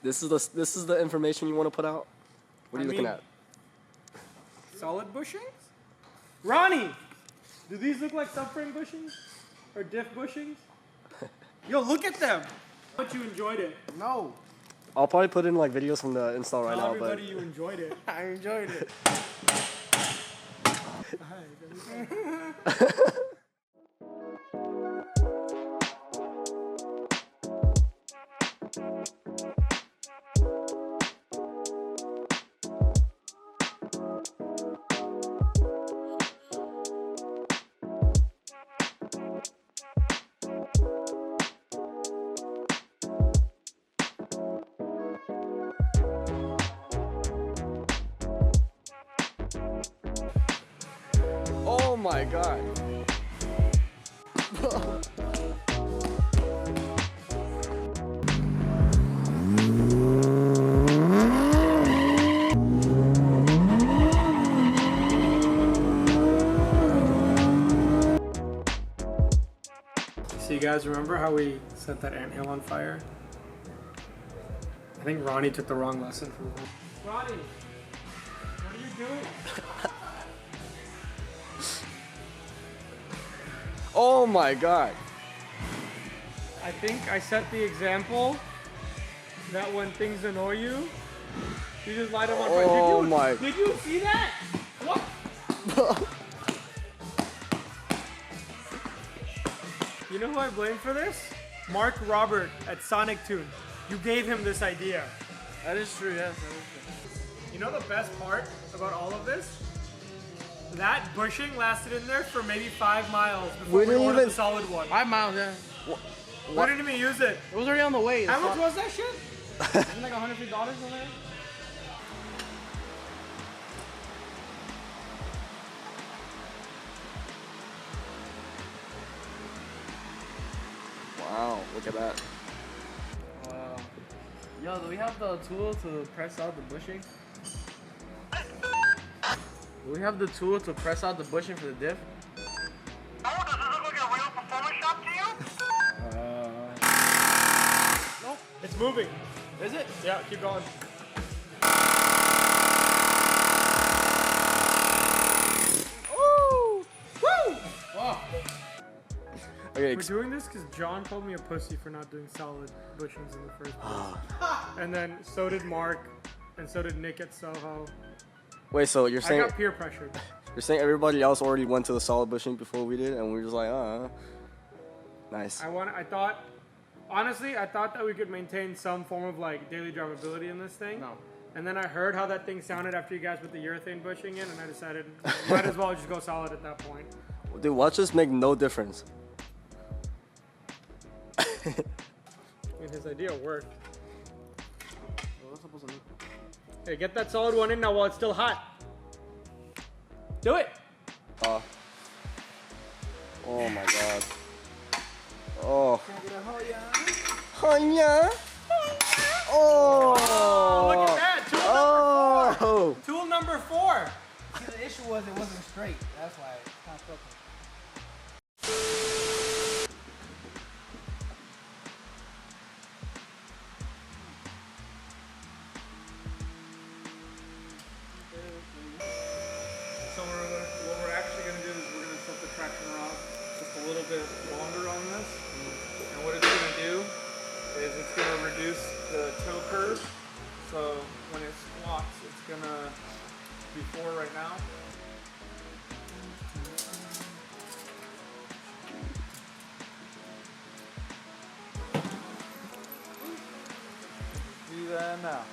This is the information you want to put out? What are you looking at? Solid bushings? Ronnie! Do these look like subframe bushings? Or diff bushings? Yo, look at them! But you enjoyed it. No. I'll probably put in like videos from the install right Tell now, but... everybody you enjoyed it. I enjoyed it. Oh my god. So you guys remember how we set that anthill on fire? I think Ronnie took the wrong lesson from that. Ronnie, what are you doing? Oh my god. I think I set the example that when things annoy you, you just light them on fire. Oh my. Did you see that? What? You know who I blame for this? Mark Robert at Sonic Tune. You gave him this idea. That is true, yes, that is true. You know the best part about all of this? That bushing lasted in there for maybe 5 miles before we ordered the solid one. 5 miles, yeah. Why didn't we use it? It was already on the way. How much was that shit? Wasn't like $150 on there? Wow, look at that. Wow. Yo, do we have the tool to press out the bushing? Do we have the tool to press out the bushing for the diff? Oh, does it look like a real performance shop to you? Nope. It's moving. Is it? Yeah, keep going. Woo! Woo! Wow. Okay, We're doing this because John called me a pussy for not doing solid bushings in the first place. And then so did Mark, and so did Nick at Soho. wait, so you're I saying got peer pressured. you're saying everybody else already went to the solid bushing before we did, and we were just like, nice. Honestly, I thought that we could maintain some form of like daily drivability in this thing. No. And then I heard how that thing sounded after you guys put the urethane bushing in, and I decided might as well just go solid at that point. Dude, watch this make no difference. I mean, his idea worked. What's supposed to do? Hey, get that solid one in now while it's still hot. Do it. Oh my god. Oh. Oh yeah. Oh. Look at that. Tool number 4. Oh. Tool number 4. See, the issue was it wasn't straight. That's why it's kind of crooked. So what we're actually going to do is we're going to set the traction rod just a little bit longer on this. And what it's going to do is it's going to reduce the toe curve. So when it squats, it's going to be 4 right now. Do that now.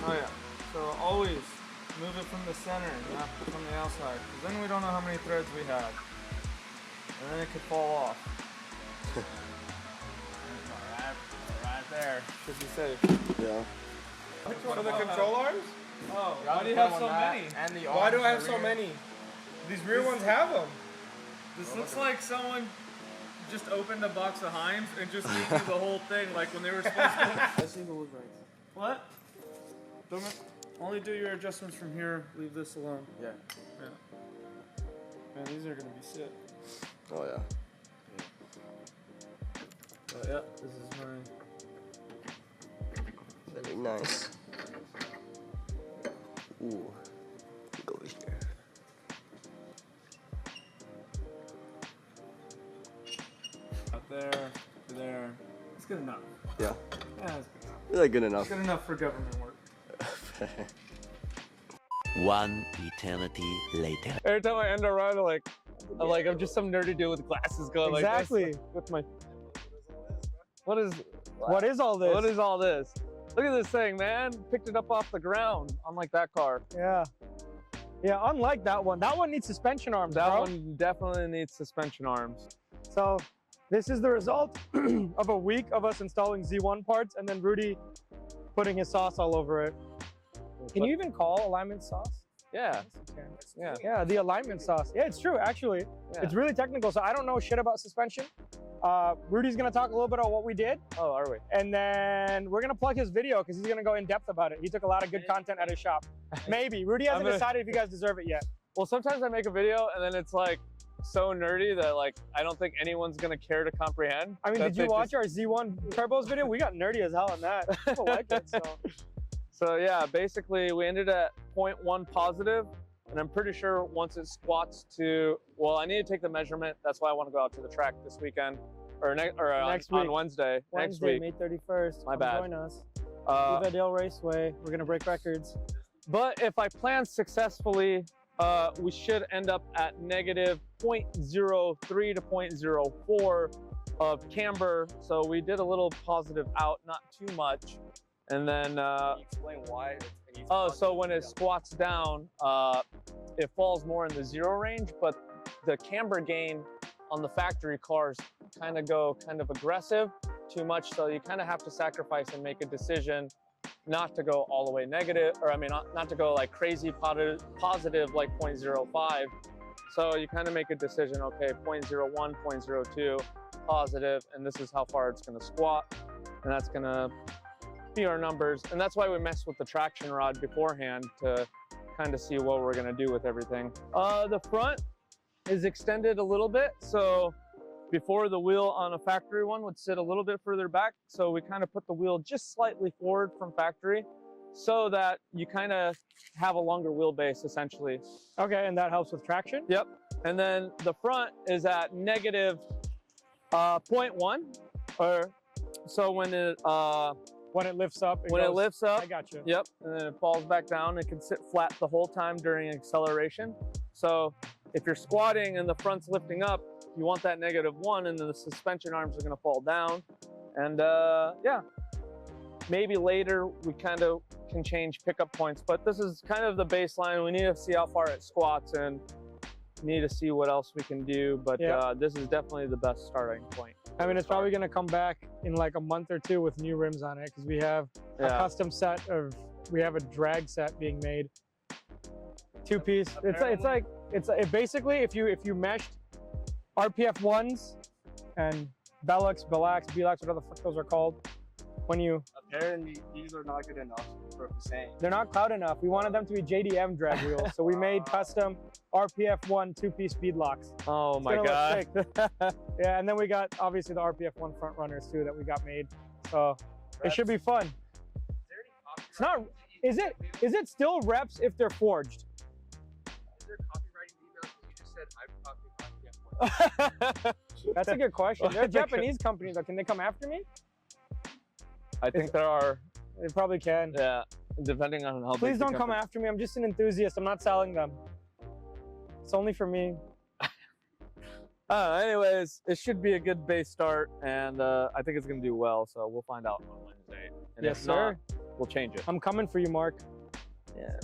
Oh yeah, so always move it from the center, not from the outside, because then we don't know how many threads we have. And then it could fall off. right there, should be safe. Yeah. So the control arms? Oh, why do you have so many? And the Why do I have arms so are rear. many? These rear ones have them. This looks like someone just opened a box of Heims and just went through the whole thing like when they were supposed to. Let's see if it was right. What? Don't only do your adjustments from here, leave this alone. Yeah. Yeah. Man, these are gonna be sick. Oh yeah. Oh, yeah, this is my. Very nice. Ooh. Go over here. Up there, there. It's good enough. Yeah. Yeah, it's good enough. It's like good enough. Good enough for government work. One eternity later. Every time I end a run, I'm just some nerdy dude with glasses going Exactly. like this. With my. What is all this? What is all this? Look at this thing, man. Picked it up off the ground, unlike that car. Yeah. Yeah, unlike that one. That one needs suspension arms, That bro. one definitely needs suspension arms. So this is the result of a week of us installing Z1 parts and then Rudy putting his sauce all over it. Can you even call alignment sauce? Yeah. Yeah. Yeah, the alignment sauce. Yeah, it's true, actually. Yeah. It's really technical, so I don't know shit about suspension. Rudy's gonna talk a little bit about what we did, Oh, are we? and then we're gonna plug his video because he's gonna go in depth about it. He took a lot of good content at his shop. Maybe. Rudy hasn't decided if you guys deserve it yet. Well, sometimes I make a video and then it's like so nerdy that I don't think anyone's gonna care to comprehend. I mean, did you watch our Z1 turbos video? We got nerdy as hell on that. People like it, so. So yeah, basically we ended at 0.1 positive, and I'm pretty sure once it squats to, well, I need to take the measurement. That's why I want to go out to the track this weekend, or Next on week. Wednesday, next week. May 31st. My Come bad. Join us. Viva Del Raceway. We're gonna break records. But if I plan successfully, we should end up at negative 0.03 to 0.04 of camber. So we did a little positive out, not too much. And then, Can you explain why? so when it squats down, it falls more in the 0 range, but the camber gain on the factory cars kind of aggressive, too much. So you kind of have to sacrifice and make a decision not to go all the way negative, or I mean, not to go like crazy positive like 0.05. So you kind of make a decision, okay, 0.01, 0.02 positive, and this is how far it's gonna squat, and that's gonna be our numbers. And that's why we messed with the traction rod beforehand to kind of see what we're gonna do with everything. The front is extended a little bit, so before the wheel on a factory one would sit a little bit further back, so we kind of put the wheel just slightly forward from factory so that you kind of have a longer wheelbase essentially. Okay, and that helps with traction? Yep. And then the front is at negative 0.1, or so when it lifts up, it lifts up, I got you. Yep, and then it falls back down. It can sit flat the whole time during acceleration. So if you're squatting and the front's lifting up, you want that -1, and then the suspension arms are gonna fall down. And yeah, maybe later we kind of can change pickup points, but this is kind of the baseline. We need to see how far it squats and need to see what else we can do. But this is definitely the best starting point. I mean, it's probably gonna come back in like a month or two with new rims on it because we have a custom set of, we have a drag set being made. 2-piece. It's basically if you meshed RPF 1s and Belaks, Beadlocks, whatever the fuck those are called. When you Apparently, these are not good enough for saying. they're not cloud enough. We wanted them to be JDM drag wheels, so we made custom RPF 1 2-piece beadlocks. Oh my god. Yeah, and then we got obviously the RPF 1 front runners too that we got made. So it should be fun. It's not. Is it still reps if they're forged? That's a good question. They're a Japanese company though. Can they come after me? I think there are. They probably can. Yeah, depending on how. Please big the don't come company- after me. I'm just an enthusiast. I'm not selling them. It's only for me. Anyways, it should be a good base start, and I think it's gonna do well. So we'll find out on Wednesday. And Yes, if sir. not, we'll change it. I'm coming for you, Mark. Yeah.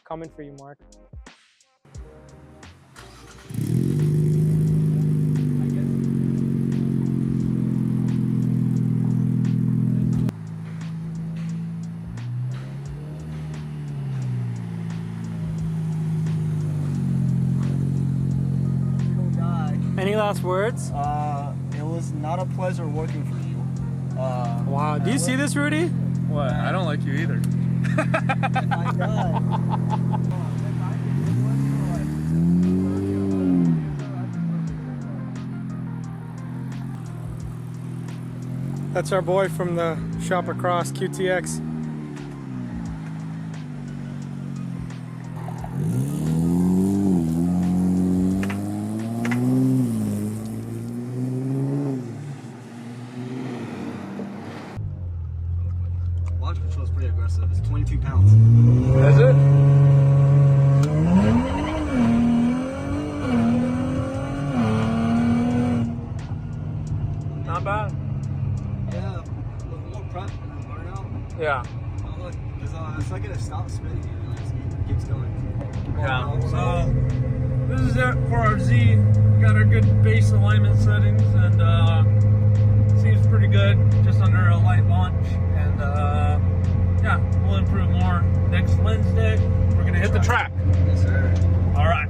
Coming for you, Mark. Any last words? It was not a pleasure working for you. Wow. Do you see this, Rudy? What? I don't like you either. My God. That's our boy from the shop across, QTX. Launch control is pretty aggressive. It's 22 pounds. Is it? Not bad. Yeah, with more prep and burnout. Yeah. Oh, look, it's like gonna stop spinning. It just keeps going. Yeah. So this is it for our Z. We got our good base alignment settings, and seems pretty good. Just under a light launch, and yeah, we'll improve more next Wednesday. We're gonna hit the track. Yes, sir. All right.